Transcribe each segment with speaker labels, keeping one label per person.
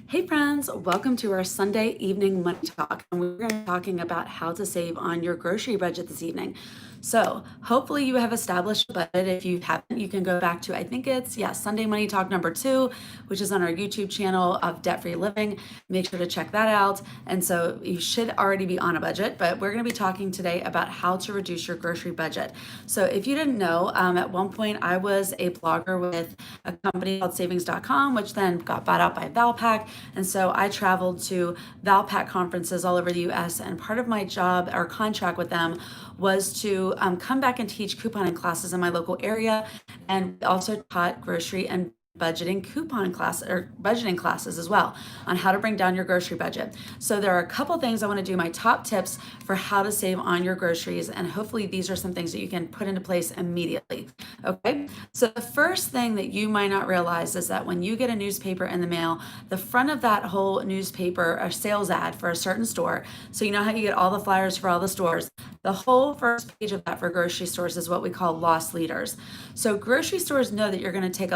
Speaker 1: Hey friends, welcome to our Sunday evening money talk. And we're going to be talking about how to save on your grocery budget this evening. So hopefully you have established a budget. If you haven't, you can go back to, I think it's, Sunday Money Talk number 2, which is on our YouTube channel of Debt Free Living. Make sure to check that out. And so you should already be on a budget, but we're going to be talking today about how to reduce your grocery budget. So if you didn't know, at one point I was a blogger with a company called savings.com, which then got bought out by Valpak. And so I traveled to Valpak conferences all over the US, and part of my job or contract with them was to come back and teach couponing classes in my local area, and also taught grocery and budgeting coupon class or budgeting classes as well on how to bring down your grocery budget. So there are a couple things I want to do, my top tips for how to save on your groceries, and hopefully these are some things that you can put into place immediately. Okay, so the first thing that you might not realize is that when you get a newspaper in the mail, the front of that whole newspaper, a sales ad for a certain store, so you know how you get all the flyers for all the stores, the whole first page of that for grocery stores is what we call loss leaders. So grocery stores know that you're going to take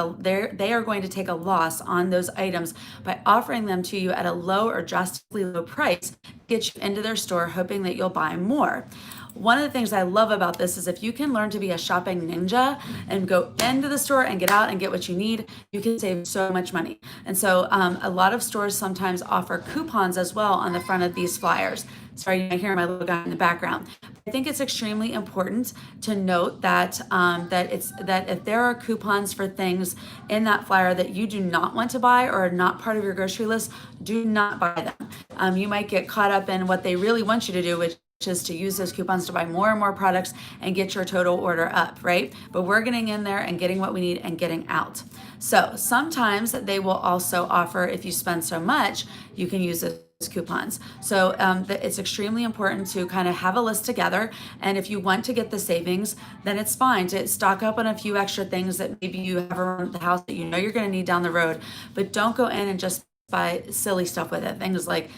Speaker 1: they are going to take a loss on those items by offering them to you at a low or drastically low price, get you into their store hoping that you'll buy more. One of the things I love about this is if you can learn to be a shopping ninja and go into the store and get out and get what you need, you can save so much money. And so a lot of stores sometimes offer coupons as well on the front of these flyers. Sorry, you might hear my little guy in the background. I think it's extremely important to note that that if there are coupons for things in that flyer that you do not want to buy or are not part of your grocery list, do not buy them. You might get caught up in what they really want you to do, which is to use those coupons to buy more and more products and get your total order up, right? But we're getting in there and getting what we need and getting out. So sometimes they will also offer, if you spend so much, you can use those coupons. So it's extremely important to kind of have a list together. And if you want to get the savings, then it's fine to stock up on a few extra things that maybe you have around the house that you know you're going to need down the road, but don't go in and just buy silly stuff with it. Things like,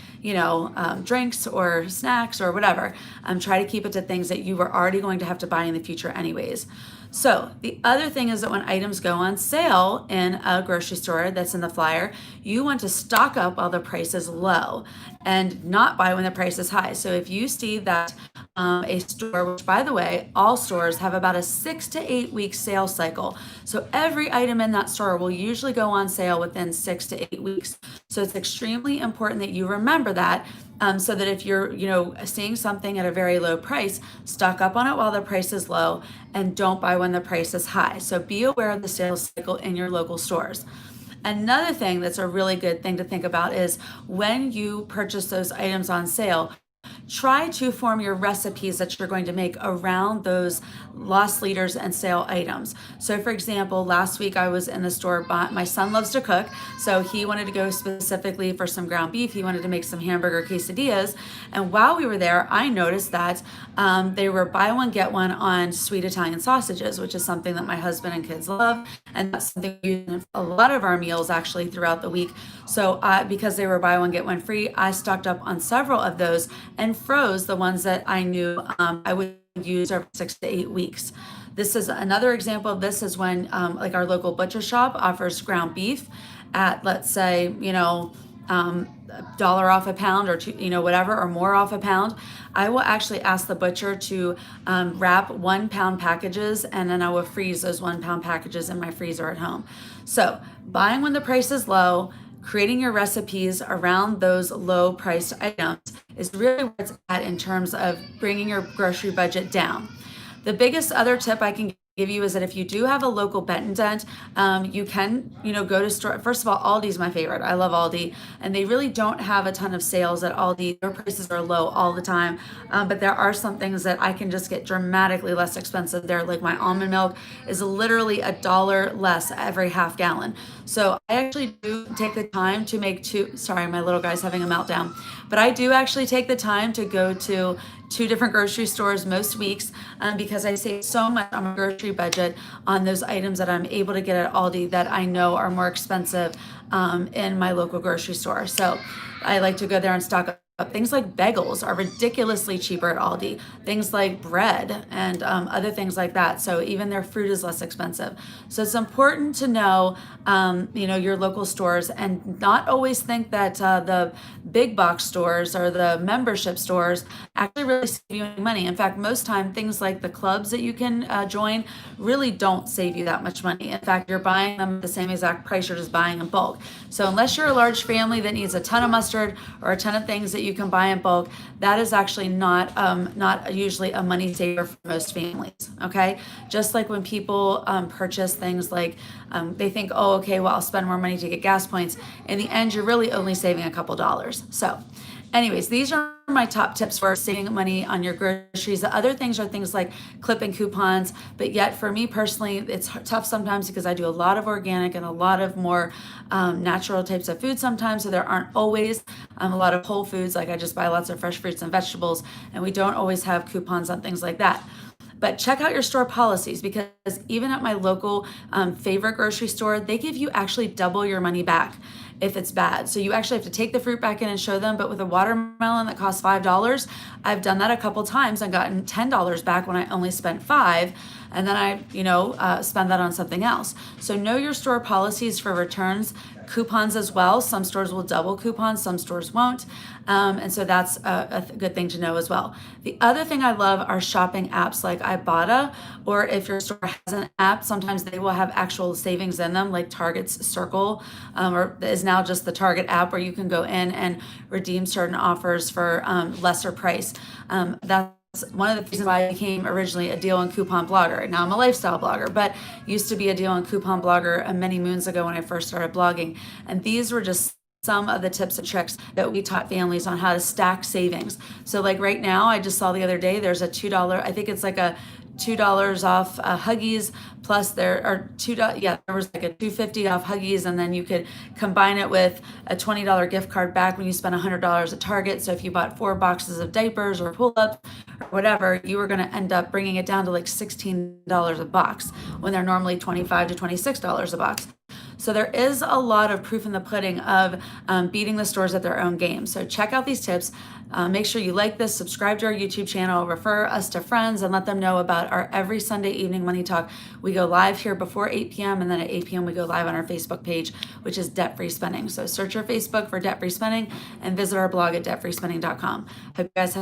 Speaker 1: drinks or snacks or whatever. Try to keep it to things that you were already going to have to buy in the future anyways. So the other thing is that when items go on sale in a grocery store that's in the flyer, you want to stock up while the price is low and not buy when the price is high. So if you see that a store, which by the way, all stores have about a 6 to 8 week sales cycle. So every item in that store will usually go on sale within 6 to 8 weeks. So it's extremely important that you remember that, so that if you're, seeing something at a very low price, stock up on it while the price is low and don't buy when the price is high. So be aware of the sales cycle in your local stores. Another thing that's a really good thing to think about is when you purchase those items on sale, try to form your recipes that you're going to make around those loss leaders and sale items. So for example, last week I was in the store, my son loves to cook, so he wanted to go specifically for some ground beef. He wanted to make some hamburger quesadillas. And while we were there, I noticed that they were buy one, get one on sweet Italian sausages, which is something that my husband and kids love. And that's something we use in a lot of our meals actually throughout the week. So because they were buy one, get one free, I stocked up on several of those and froze the ones that I knew I would use over 6 to 8 weeks. This is another example of this is when like our local butcher shop offers ground beef at, let's say, $1 off a pound or two, whatever, or more off a pound. I will actually ask the butcher to wrap 1 pound packages, and then I will freeze those 1 pound packages in my freezer at home. So buying when the price is low, creating your recipes around those low priced items is really where it's at in terms of bringing your grocery budget down. The biggest other tip I can give you is that if you do have a local bet and dent, you can, go to store. First of all, Aldi's my favorite. I love Aldi, and they really don't have a ton of sales at Aldi. Their prices are low all the time, but there are some things that I can just get dramatically less expensive there. Like my almond milk is literally $1 less every half gallon. So I actually do take the time to make sorry, my little guy's having a meltdown, but I do actually take the time to go to 2 different grocery stores most weeks, because I save so much on my grocery budget on those items that I'm able to get at Aldi that I know are more expensive in my local grocery store. So I like to go there and stock things like bagels are ridiculously cheaper at Aldi. Things like bread and other things like that. So even their fruit is less expensive. So it's important to know, your local stores and not always think that the big box stores or the membership stores actually really save you any money. In fact, most time things like the clubs that you can join really don't save you that much money. In fact, you're buying them at the same exact price you're just buying in bulk. So unless you're a large family that needs a ton of mustard or a ton of things that you can buy in bulk, that is actually not usually a money saver for most families. Okay, just like when people purchase things like they think, oh, okay, well, I'll spend more money to get gas points. In the end, you're really only saving a couple dollars. So anyways, these are my top tips for saving money on your groceries. The other things are things like clipping coupons, but yet for me personally, it's tough sometimes because I do a lot of organic and a lot of more natural types of food sometimes. So there aren't always a lot of whole foods. Like I just buy lots of fresh fruits and vegetables, and we don't always have coupons on things like that. But check out your store policies, because even at my local favorite grocery store, they give you actually double your money back if it's bad. So you actually have to take the fruit back in and show them. But with a watermelon that costs $5, I've done that a couple times and gotten $10 back when I only spent $5. And then I, spend that on something else. So know your store policies for returns, coupons as well. Some stores will double coupons, some stores won't. And so that's a good thing to know as well. The other thing I love are shopping apps like Ibotta, or if your store has an app, sometimes they will have actual savings in them, like Target's Circle, or is now just the Target app, where you can go in and redeem certain offers for lesser price. That's one of the reasons why I became originally a deal and coupon blogger. Now I'm a lifestyle blogger, but used to be a deal and coupon blogger many moons ago when I first started blogging. And these were just some of the tips and tricks that we taught families on how to stack savings. So like right now, I just saw the other day, there's a $2, I think it's like a $2 off Huggies, plus there are there was like a $2.50 off Huggies, and then you could combine it with a $20 gift card back when you spend $100 at Target. So if you bought 4 boxes of diapers or pull-ups or whatever, you were going to end up bringing it down to like $16 a box when they're normally $25 to $26 a box. So there is a lot of proof in the pudding of beating the stores at their own game. So check out these tips. Make sure you like this, subscribe to our YouTube channel, refer us to friends, and let them know about our every Sunday evening money talk. We go live here before 8 p.m. and then at 8 p.m. we go live on our Facebook page, which is Debt Free Spending. So search your Facebook for Debt Free Spending and visit our blog at debtfreespending.com. Hope you guys have